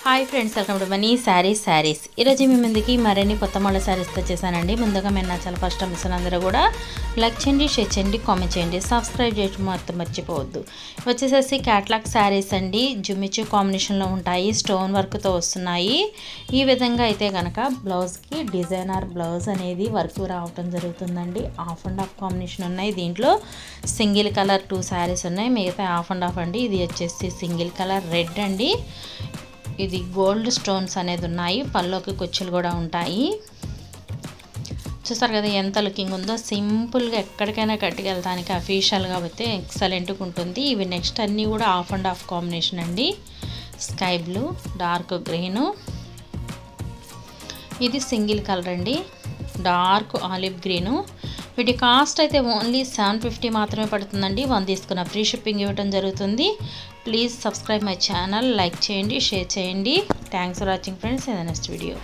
Hi friends, welcome to money saris. ఈరోజు మీ ముందుకి మరిన్ని కొత్త మోడల్ శారీస్తో వచ్చేసానండి. ముందుగా మీరు నా చాలా ఫస్ట్ టైం అందరూ కూడా లైక్ చేయండి, షేర్ చేయండి, కామెంట్ చేయండి, సబ్స్క్రైబ్ చేయడం మాత్రం మర్చిపోవద్దు. వచ్చేసేసి క్యాట్లాగ్ శారీస్ అండి. జుమిచ్చు కాంబినేషన్లో ఉంటాయి, స్టోన్ వర్క్తో వస్తున్నాయి. ఈ విధంగా అయితే కనుక బ్లౌజ్కి డిజైనర్ బ్లౌజ్ అనేది వర్క్ రావటం జరుగుతుందండి. ఆఫ్ అండ్ ఆఫ్ కాంబినేషన్ ఉన్నాయి. దీంట్లో సింగిల్ కలర్ 2 శారీస్ ఉన్నాయి, మిగతా ఆఫ్ అండ్ ఆఫ్ అండి. ఇది వచ్చేసి సింగిల్ కలర్ రెడ్ అండి. ఇది గోల్డ్ స్టోన్స్ అనేది ఉన్నాయి, పల్లోకి కుచ్చులు కూడా ఉంటాయి. చూస్తారు కదా ఎంత లుకింగ్ ఉందో. సింపుల్గా ఎక్కడికైనా కట్టుకెళ్తానికి అఫీషియల్గా అయితే ఎక్సలెంట్గా ఉంటుంది. ఇవి నెక్స్ట్ అన్నీ కూడా ఆఫ్ అండ్ ఆఫ్ కాంబినేషన్ అండి. స్కై బ్లూ, డార్క్ గ్రీను, ఇది సింగిల్ కలర్ అండి, డార్క్ ఆలివ్ గ్రీను. వీటి కాస్ట్ అయితే ఓన్లీ 750 మాత్రమే పడుతుందండి. 1 తీసుకున్న ఫ్రీ షిప్పింగ్ ఇవ్వడం జరుగుతుంది. Please subscribe my channel, like చేయండి, షేర్ చేయండి. Thanks for watching friends. In the next video.